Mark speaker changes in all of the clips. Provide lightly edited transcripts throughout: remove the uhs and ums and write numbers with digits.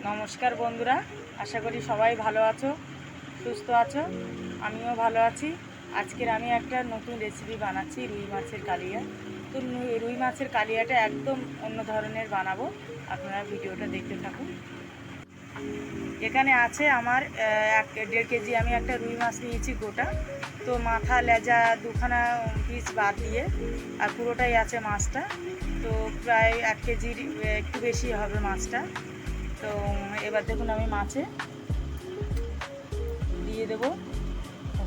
Speaker 1: নমস্কার বন্ধুরা, আশা করি সবাই ভালো আছো, সুস্থ আছো। আমিও ভালো আছি। আজকের আমি একটা নতুন রেসিপি বানাচ্ছি, রুই মাছের কালিয়া। তো রুই মাছের কালিয়াটা একদম অন্য ধরনের বানাবো। আপনারা ভিডিওটা দেখতে থাকুন। এখানে আছে আমার 1.5 কেজি আমি একটা রুই মাছ নিয়েছি গোটা। তো মাথা লেজা দুখানা পিস বাদ দিয়ে আর পুরোটাই আছে মাছটা। তো প্রায় 1 কেজির একটু বেশি হবে মাছটা। তো এবার দেখুন আমি মাছে দিয়ে দেব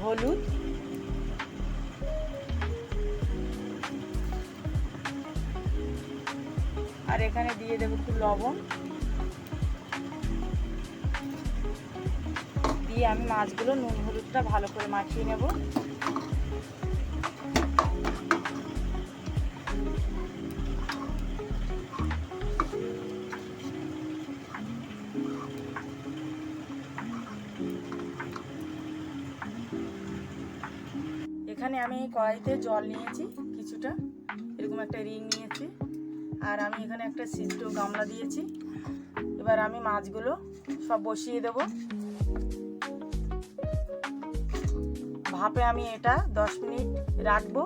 Speaker 1: হলুদ, আর এখানে দিয়ে দেবো একটু লবণ, দিয়ে আমি মাছগুলো নুন হলুদটা ভালো করে মাখিয়ে নেব। এখানে আমি কড়াইতে জল নিয়েছি কিছুটা, এরকম একটা রিং নিয়েছি, আর আমি এখানে একটা সিদ্ধ গামলা দিয়েছি। এবার আমি মাছগুলো সব বসিয়ে দেব ভাপে। আমি এটা 10 মিনিট রাখবো।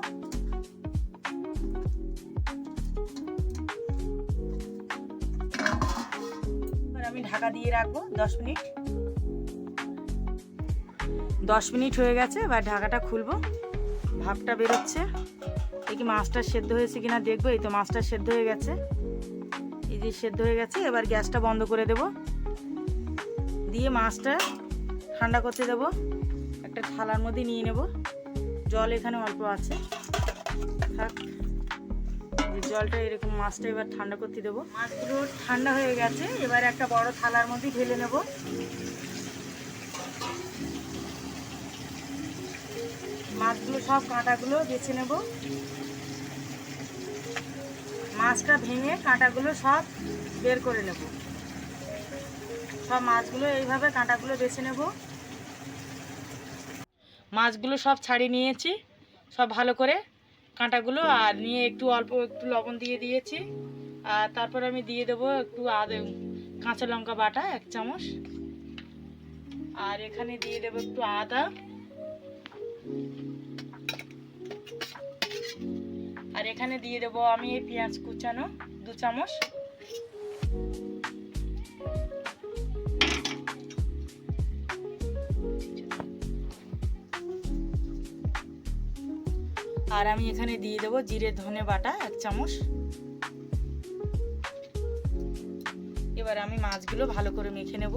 Speaker 1: এবার আমি ঢাকা দিয়ে রাখবো 10 মিনিট। 10 মিনিট হয়ে গেছে, এবার ঢাকাটা খুলবো। ভাপটা বেরোচ্ছে, এই কি মাছটা সেদ্ধ হয়েছে কিনা দেখবো। এই তো মাছটা সেদ্ধ হয়ে গেছে, এই যে সেদ্ধ হয়ে গেছে। এবার গ্যাসটা বন্ধ করে দেব, দিয়ে মাছটা ঠান্ডা করতে দেব। একটা থালার মধ্যে নিয়ে নেব। জল এখানে অল্প আছে, থাক। যে জলটা এরকম মাছটা এবার ঠান্ডা করতে দেবো। মাছগুলো ঠান্ডা হয়ে গেছে, এবার একটা বড় থালার মধ্যে ঢেলে নেব। মাছগুলো সব কাঁটাগুলো বেছে নেব। মাছটা ভেঙে কাঁটাগুলো সব বের করে নেব। সব মাছগুলো এইভাবে কাঁটাগুলো বেছে নেব। মাছগুলো সব ছাড়িয়ে নিয়েছি সব ভালো করে কাঁটাগুলো, আর নিয়ে একটু অল্প একটু লবণ দিয়ে দিয়েছি। আর তারপর আমি দিয়ে দেবো একটু কাঁচা লঙ্কা বাটা 1 চামচ, আর এখানে দিয়ে দেবো একটু আদা, আর এখানে দিয়ে দেবো আমি এই পেঁয়াজ কুচানো 2 চামচ। আর আমি এখানে দিয়ে দেবো জিরে ধনে বাটা 1 চামচ। এবার আমি মাছগুলো ভালো করে মেখে নেব।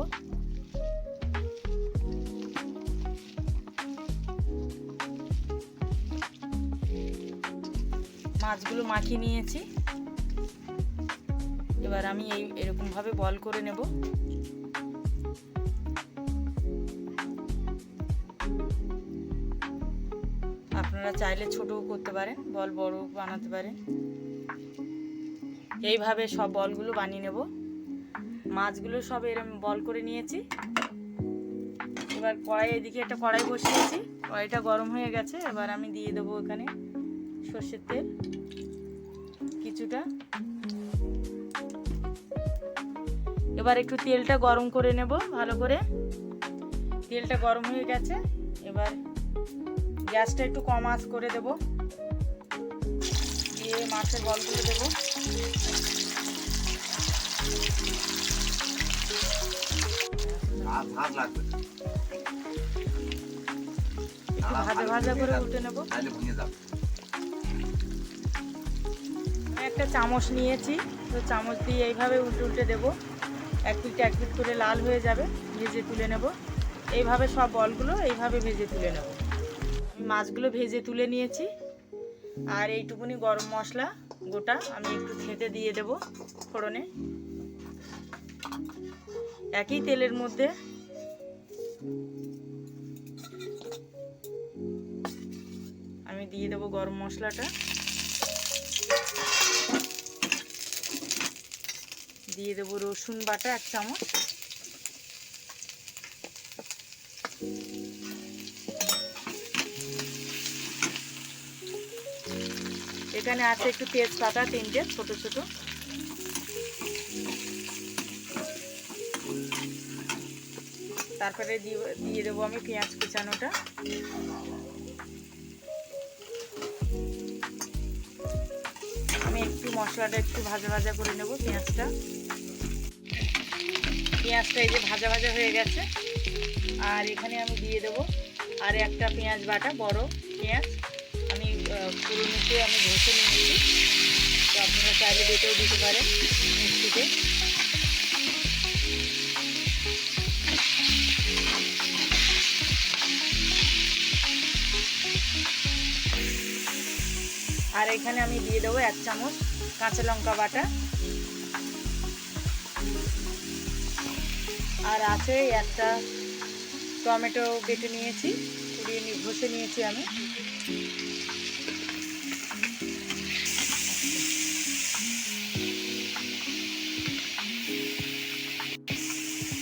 Speaker 1: মাছগুলো মাখিয়ে নিয়েছি, এবার আমি এরকম ভাবে বল করে নেব। আপনারা চাইলে ছোটও করতে পারেন, বল বড় বানাতে পারেন। এইভাবে সব বলগুলো বানিয়ে নেব। মাছগুলো সব এরকম বল করে নিয়েছি। এবার কড়াই, এদিকে একটা কড়াই বসিয়েছি, কড়াইটা গরম হয়ে গেছে। এবার আমি দিয়ে দেবো এখানে সর্ষের তেল কিছুটা। এবার একটু তেলটা গরম করে নেব ভালো করে। তেলটা গরম হয়ে গেছে, এবার গ্যাসটা একটু কম আঁচ করে দেব, দিয়ে মাছের বলগুলো দেবো। একটু ভাজা ভাজা করে উল্টে নেব। একটা চামচ নিয়েছি, তো চামচ দিয়ে এইভাবে উল্টে উল্টে দেবো। এক পিঠ করে লাল হয়ে যাবে, ভেজে তুলে নেব। এইভাবে সব বলগুলো এইভাবে ভেজে তুলে নেব। আমি মাছগুলো ভেজে তুলে নিয়েছি, আর এইটুকুনি গরম মশলা গোটা আমি একটু থেঁতে দিয়ে দেব ফোড়নে। একই তেলের মধ্যে আমি দিয়ে দেব গরম মশলাটা, দিয়ে দেবো রসুন বাটা 1 চামচ, এখানে আছে একটু তেজপাতা 3টে ছোট ছোট, তারপরে দিয়ে দেবো আমি পেঁয়াজ কুচানোটা। আমি একটু মশলাটা একটু ভাজা ভাজা করে নেব পেঁয়াজটা। পেঁয়াজটা এই যে ভাজা ভাজা হয়ে গেছে। আর এখানে আমি দিয়ে দেবো আর একটা পেঁয়াজ বাটা, বড় পেঁয়াজ আমি পুরোনিতে আমি ঘষে নিয়েছি। তো আপনারা চাইলে বেটেও দিতে পারেন মিক্সিতে। আর এখানে আমি দিয়ে দেবো 1 চামচ কাঁচা লঙ্কা বাটা। আর আছে একটা টমেটো কেটে নিয়েছি, ঘষে নিয়েছি আমি।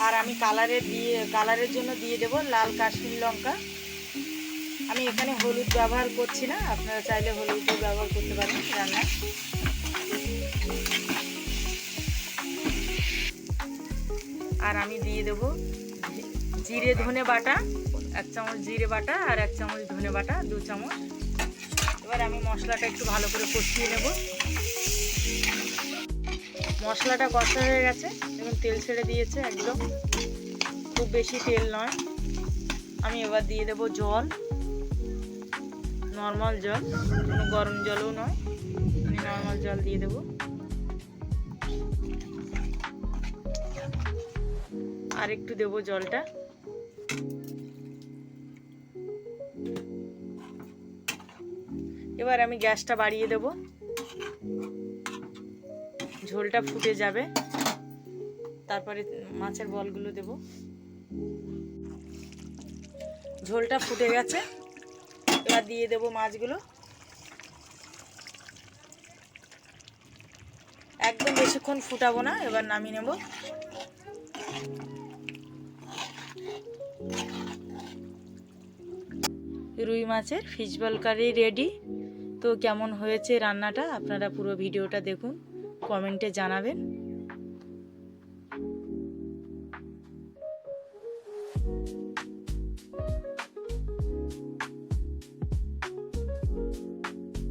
Speaker 1: আর আমি কালারের জন্য দিয়ে দেব লাল কাশ্মীরি লঙ্কা। আমি এখানে হলুদ ব্যবহার করছি না, আপনারা চাইলে হলুদও ব্যবহার করতে পারেন রান্নায়। আর আমি দিয়ে দেব জিরে ধনে বাটা, 1 চামচ জিরে বাটা আর 1 চামচ ধনে বাটা, 2 চামচ। এবার আমি মশলাটা একটু ভালো করে কষিয়ে নেব। মশলাটা কষা হয়ে গেছে, দেখুন তেল ছেড়ে দিয়েছে একদম, খুব বেশি তেল নয়। আমি এবার দিয়ে দেব জল, নর্মাল জল, কোনো গরম জলও নয়, আমি নর্মাল জল দিয়ে দেব। আর একটু দেব জলটা। এবার আমি গ্যাসটা বাড়িয়ে দেব, ঝোলটা ফুটে যাবে, তারপরে মাছের বলগুলো দেব। ঝোলটা ফুটে গেছে, এবার দিয়ে দেব মাছগুলো। একদম বেশিক্ষণ ফুটাবো না, এবার নামিয়ে নেব। রুই মাছের ফিশ বল কারি রেডি। তো কেমন হয়েছে রান্নাটা আপনারা পুরো ভিডিওটা দেখুন, কমেন্টে জানাবেন।